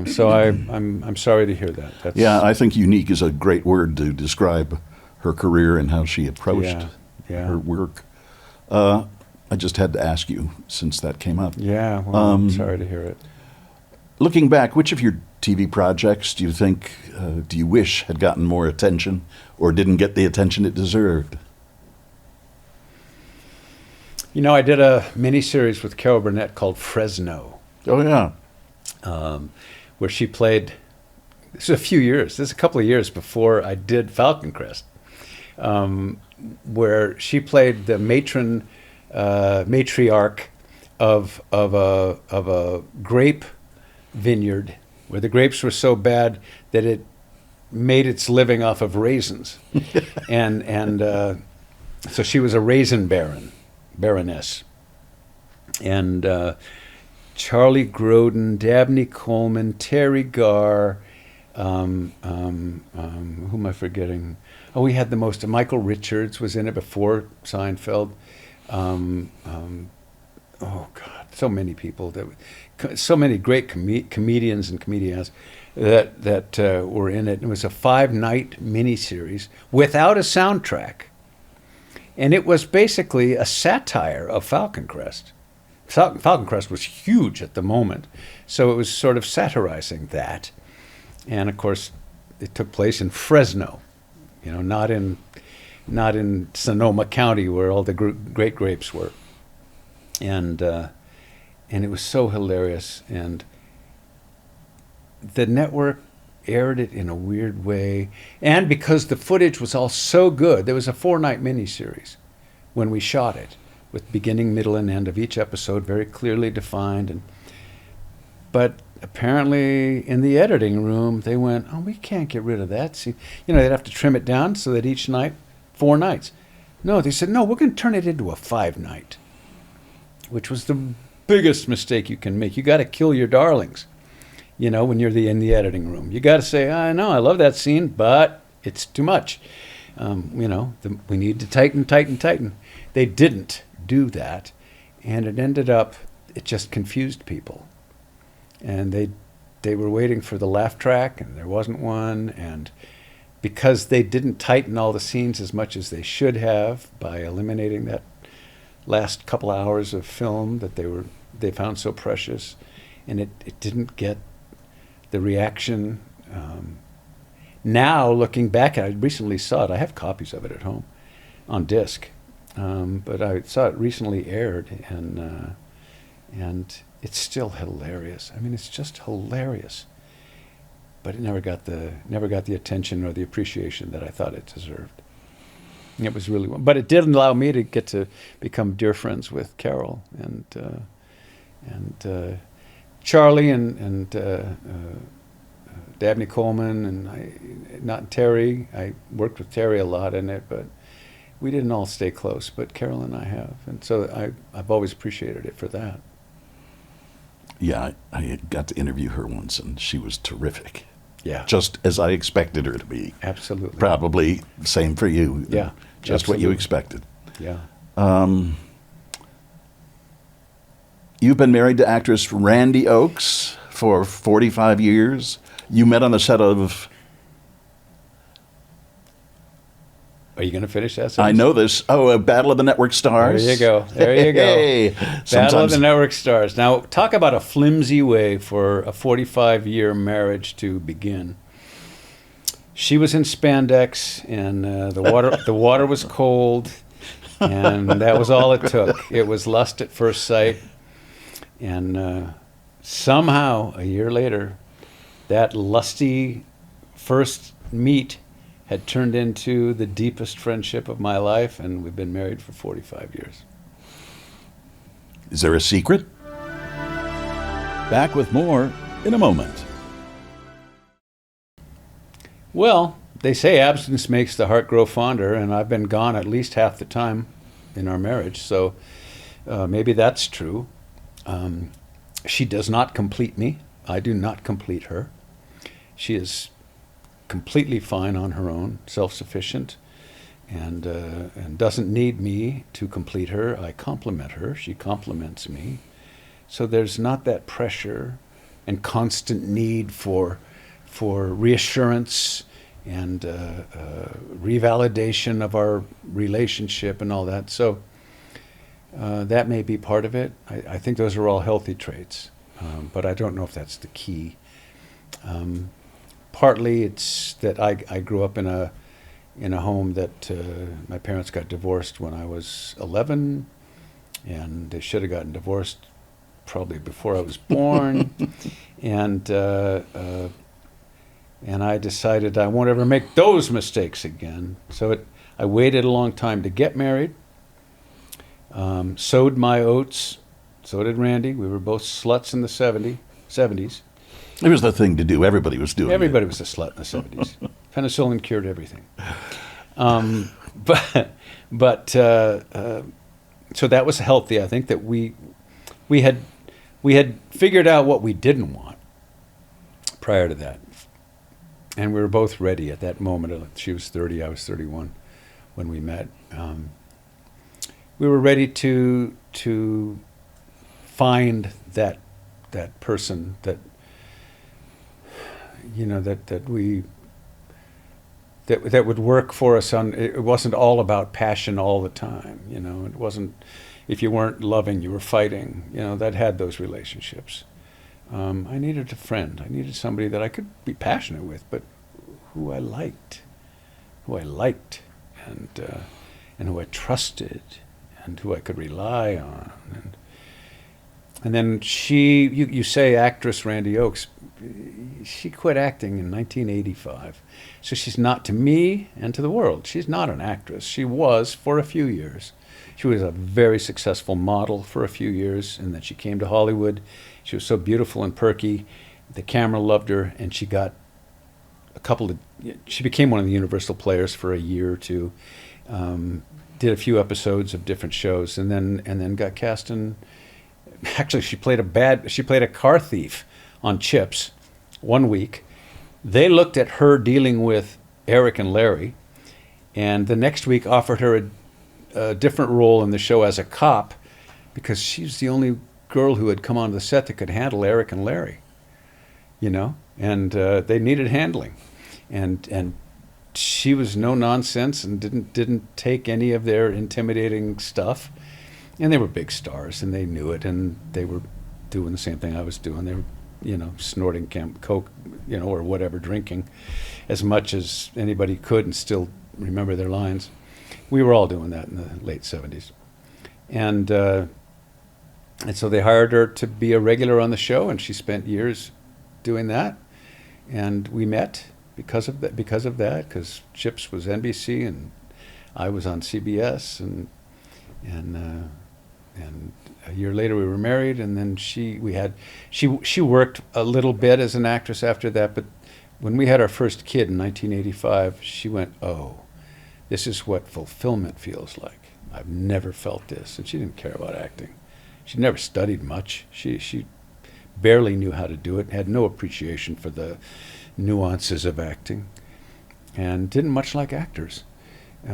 So I'm sorry to hear that. Yeah, I think unique is a great word to describe her career and how she approached her work. I just had to ask you since that came up. Yeah, well, I'm sorry to hear it. Looking back, which of your TV projects do you think, do you wish had gotten more attention or didn't get the attention it deserved? You know, I did a miniseries with Carol Burnett called Fresno. Oh, yeah. Where she played, this is a couple of years before I did Falcon Crest, where she played the matriarch of a grape vineyard where the grapes were so bad that it made its living off of raisins. and so she was a raisin baroness. And Charlie Grodin, Dabney Coleman, Terry Garr, who am I forgetting? Oh, we had Michael Richards was in it before Seinfeld. Oh God, so many people so many great comedians and comedians that were in it. It was a 5-night miniseries without a soundtrack, and it was basically a satire of Falcon Crest. Falcon Crest was huge at the moment, so it was sort of satirizing that, and of course, it took place in Fresno, not in Sonoma County where all the great grapes were, and it was so hilarious, and the network aired it in a weird way, and because the footage was all so good, there was a 4-night miniseries when we shot it, with beginning, middle, and end of each episode very clearly defined, but apparently in the editing room they went, oh, we can't get rid of that. See, they'd have to trim it down so that each night, 4 nights. No, they said, no, we're going to turn it into a 5-night, which was the biggest mistake you can make. You got to kill your darlings, when you're in the editing room. You got to say, I know, I love that scene, but it's too much. We need to tighten. They didn't do that, and it just confused people. and they were waiting for the laugh track, and there wasn't one, and because they didn't tighten all the scenes as much as they should have by eliminating that last couple hours of film that they found so precious, and it didn't get the reaction. Now looking back, I recently saw it. I have copies of it at home on disc, but I saw it recently aired, and it's still hilarious. I mean, it's just hilarious. But it never got the attention or the appreciation that I thought it deserved. It was really, but it did allow me to get to become dear friends with Carol and Charlie and Dabney Coleman and not Terry. I worked with Terry a lot in it, but we didn't all stay close. But Carol and I have, and so I've always appreciated it for that. Yeah, I got to interview her once, and she was terrific. Yeah. Just as I expected her to be. Absolutely. Probably same for you. Yeah. Just absolutely. what you expected. Yeah. You've been married to actress Randi Oakes for 45 years. You met on the set of... Are you going to finish that sentence? I know this. Oh, Battle of the Network Stars. There you go. There you go. Hey, Battle of the Network Stars. Now, talk about a flimsy way for a 45-year marriage to begin. She was in spandex, and the water was cold, and that was all it took. It was lust at first sight, and somehow a year later, that lusty first meet had turned into the deepest friendship of my life, and we've been married for 45 years. Is there a secret? Back with more in a moment. Well, they say absence makes the heart grow fonder, and I've been gone at least half the time in our marriage, so maybe that's true. She does not complete me. I do not complete her. She is completely fine on her own, self-sufficient, and doesn't need me to complete her. I compliment her. She compliments me. So there's not that pressure and constant need for reassurance and revalidation of our relationship and all that. So that may be part of it. I think those are all healthy traits, but I don't know if that's the key. Partly it's that I grew up in a home that my parents got divorced when I was 11, and they should have gotten divorced probably before I was born, and I decided I won't ever make those mistakes again. So I waited a long time to get married, sowed my oats, so did Randi. We were both sluts in the 70s. It was the thing to do. Everybody was doing Everybody it. was a slut in the 70s. Penicillin cured everything. So that was healthy. I think that we had figured out what we didn't want prior to that, and we were both ready at that moment. She was 30, I was 31 when we met. We were ready to find that person that that would work for us. It wasn't all about passion all the time. It wasn't, if you weren't loving, you were fighting. That had those relationships. I needed a friend. I needed somebody that I could be passionate with, but who I liked, and who I trusted, and who I could rely on. And then you say actress Randi Oakes, she quit acting in 1985. So she's not, to me and to the world, she's not an actress. She was for a few years. She was a very successful model for a few years, and then she came to Hollywood. She was so beautiful and perky. The camera loved her, and she got she became one of the Universal players for a year or two. Did a few episodes of different shows, and then got cast in. Actually, she played a car thief on Chips one week. They looked at her dealing with Eric and Larry, and the next week offered her a different role in the show as a cop, because she's the only girl who had come onto the set that could handle Eric and Larry. you know, and they needed handling, and she was no nonsense and didn't take any of their intimidating stuff, and they were big stars and they knew it, and they were doing the same thing I was doing. They were, you know, snorting coke, you know, or whatever, drinking as much as anybody could and still remember their lines. We were all doing that in the late 70s. And so they hired her to be a regular on the show, and she spent years doing that. And we met because of that, because Chips was NBC and I was on CBS, and a year later we were married, and then she worked a little bit as an actress after that, but when we had our first kid in 1985, she went, "Oh, this is what fulfillment feels like. I've never felt this." And she didn't care about acting. She never studied much. She barely knew how to do it, had no appreciation for the nuances of acting, and didn't much like actors. I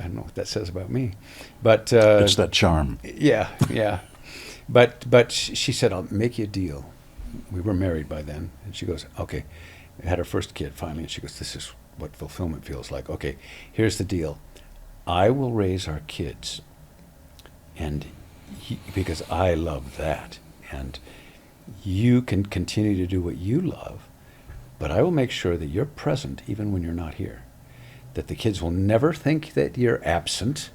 don't know what that says about me, but it's that charm. Yeah. But she said, "I'll make you a deal." We were married by then, and she goes, "Okay." We had her first kid finally, and she goes, "This is what fulfillment feels like. Okay, here's the deal. I will raise our kids, and because I love that, and you can continue to do what you love, but I will make sure that you're present even when you're not here. That the kids will never think that you're absent.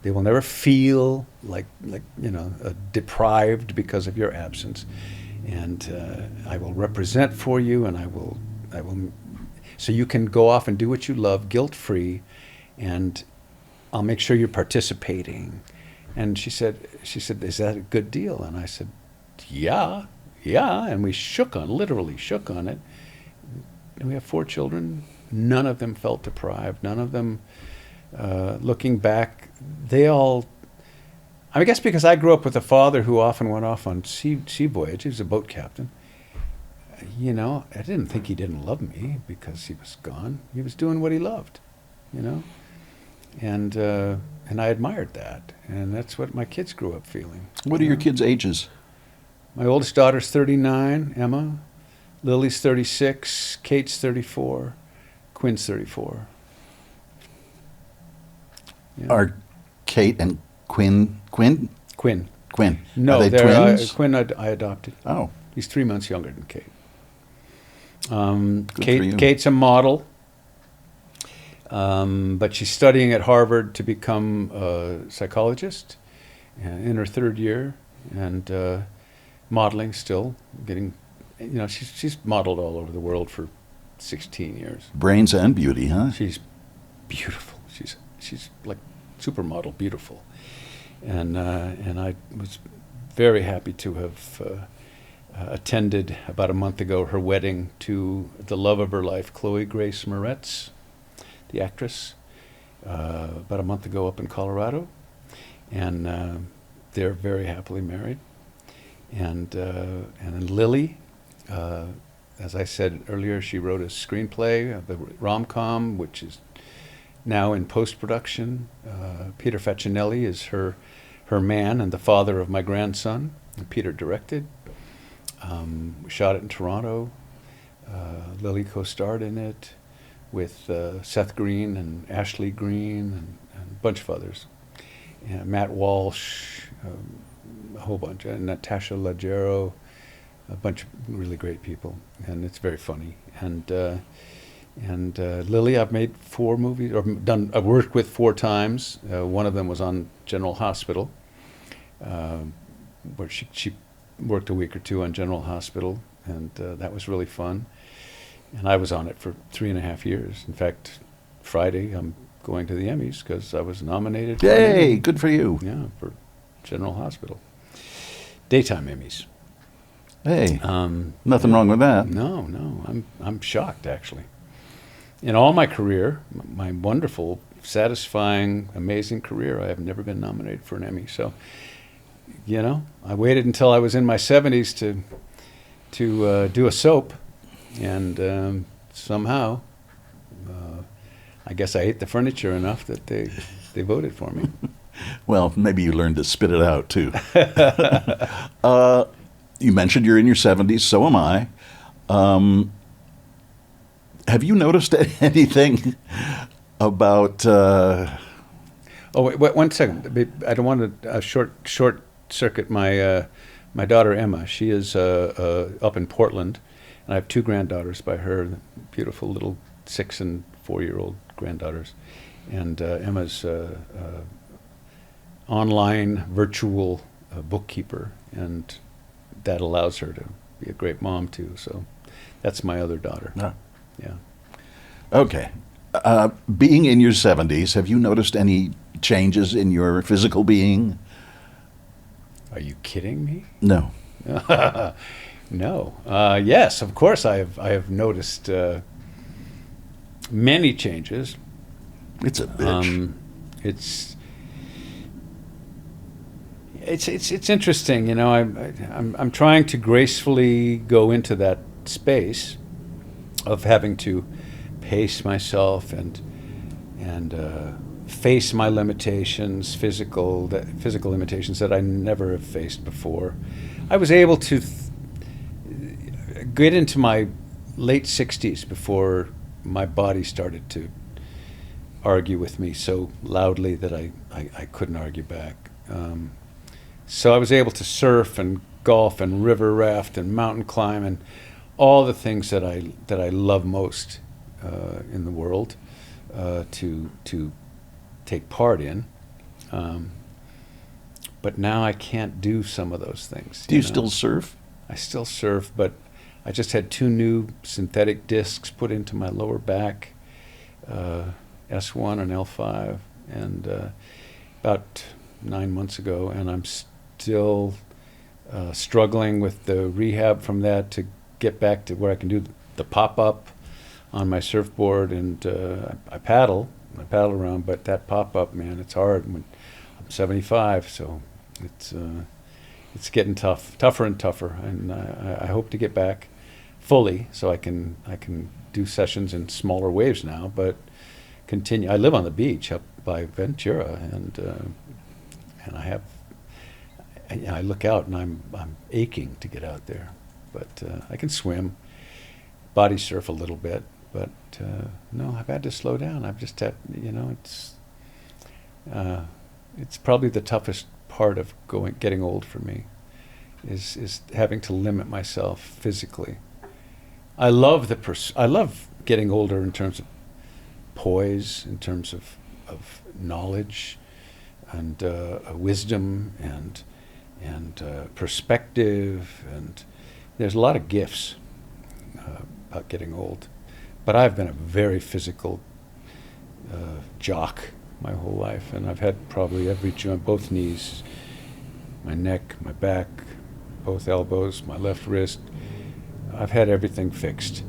They will never feel like you know, deprived because of your absence. And I will represent for you, and I will, so you can go off and do what you love, guilt-free, and I'll make sure you're participating." And she said, "Is that a good deal?" And I said, yeah. And we literally shook on it. And we have 4 children. None of them felt deprived. None of them, looking back, they all, I guess because I grew up with a father who often went off on sea voyage. He was a boat captain. You know, I didn't think he didn't love me because he was gone. He was doing what he loved, you know? And I admired that. And that's what my kids grew up feeling. What are your kids' ages? My oldest daughter's 39, Emma. Lily's 36. Kate's 34. Quinn's 34. Yeah. Are Kate and Quinn? Quinn. No, are they twins? Quinn I adopted. Oh. He's 3 months younger than Kate. Good for you. Kate's a model, but she's studying at Harvard to become a psychologist in her 3rd year, and modeling still, getting, you know, she's modeled all over the world for 16 years. Brains and beauty, huh? She's beautiful. She's like supermodel beautiful, and I was very happy to have attended about a month ago her wedding to the love of her life, Chloe Grace Moretz, the actress, about a month ago up in Colorado, and they're very happily married. And then Lily, as I said earlier, she wrote a screenplay of the rom-com, which is now in post-production. Peter Facinelli is her man and the father of my grandson, and Peter directed. We shot it in Toronto. Lily co-starred in it with Seth Green and Ashley Green and a bunch of others. And Matt Walsh, a whole bunch, and Natasha Leggero, a bunch of really great people, and it's very funny. And Lily, I've made 4 movies, or I've worked with 4 times. One of them was on General Hospital, where she worked a week or 2 on General Hospital, and that was really fun. And I was on it for 3.5 years. In fact, Friday I'm going to the Emmys because I was nominated. Yay! Good for you. Yeah, for General Hospital. Daytime Emmys. Hey, nothing wrong with that. No, I'm shocked actually. In all my career, my wonderful, satisfying, amazing career, I have never been nominated for an Emmy. So, you know, I waited until I was in my 70s to do a soap, and somehow, I guess I ate the furniture enough that they voted for me. Well, maybe you learned to spit it out too. You mentioned you're in your 70s, so am I. Have you noticed anything about... wait, 1 second. I don't want to short circuit my daughter Emma. She is up in Portland, and I have 2 granddaughters by her, beautiful little 6 and 4-year-old granddaughters. And Emma's online virtual bookkeeper, and that allows her to be a great mom too. So that's my other daughter. No. Yeah. Okay. Being in your 70s, have you noticed any changes in your physical being? Are you kidding me? No. No. Yes, of course I have noticed many changes. It's a bitch. It's interesting, you know. I'm trying to gracefully go into that space of having to pace myself and face my limitations, physical limitations that I never have faced before. I was able to get into my late 60s before my body started to argue with me so loudly that I couldn't argue back. So I was able to surf and golf and river raft and mountain climb and all the things that I love most in the world to take part in. But now I can't do some of those things. Do you still surf? I still surf, but I just had 2 new synthetic discs put into my lower back, S1 and L5, and about 9 months ago, and I'm still struggling with the rehab from that to get back to where I can do the pop-up on my surfboard, and I paddle around, but that pop-up, man, it's hard when I'm 75, so it's getting tougher and tougher, and I hope to get back fully so I can do sessions in smaller waves now, but continue. I live on the beach up by Ventura, and I look out and I'm aching to get out there, but I can swim, body surf a little bit, but no, I've had to slow down. I've just had, it's probably the toughest part of getting old for me, is having to limit myself physically. I love getting older in terms of poise, in terms of knowledge and wisdom and perspective, and there's a lot of gifts about getting old. But I've been a very physical jock my whole life, and I've had probably every joint, both knees, my neck, my back, both elbows, my left wrist. I've had everything fixed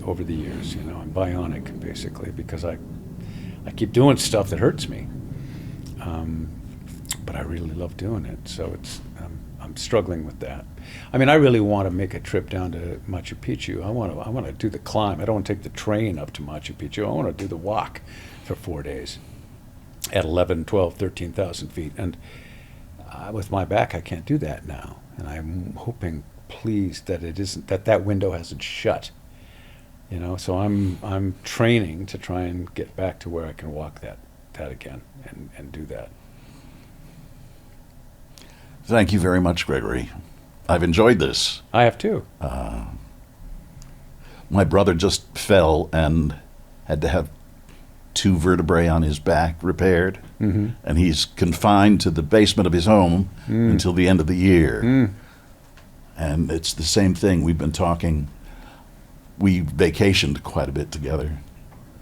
over the years. I'm bionic basically, because I keep doing stuff that hurts me, but I really love doing it. So I'm struggling with that. I mean, I really want to make a trip down to Machu Picchu. I want to do the climb. I don't want to take the train up to Machu Picchu. I want to do the walk for 4 days at 11, 12, 13,000 feet. And with my back, I can't do that now. And I'm hoping, please, that it isn't, that window hasn't shut. So I'm training to try and get back to where I can walk that again and do that. Thank you very much, Gregory. I've enjoyed this. I have too. My brother just fell and had to have 2 vertebrae on his back repaired, and he's confined to the basement of his home until the end of the year. And it's the same thing. We've been talking. We vacationed quite a bit together.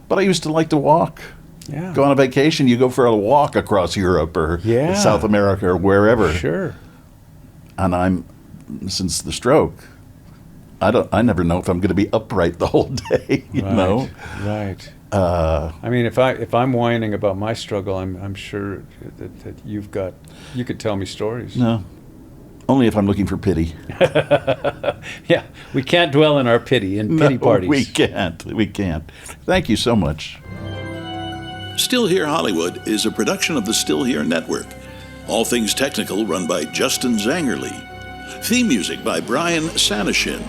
But I used to like to walk. Yeah. Go on a vacation, you go for a walk across Europe or South America or wherever. Sure. And since the stroke, I never know if I'm going to be upright the whole day, you know? Right. I mean, if I'm whining about my struggle, I'm sure that you could tell me stories. No. Only if I'm looking for pity. Yeah, we can't dwell in our pity parties. We can't. Thank you so much. Still Here Hollywood is a production of the Still Here Network. All things technical run by Justin Zangerly. Theme music by Brian Sanashin.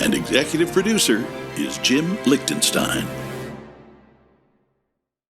And executive producer is Jim Lichtenstein.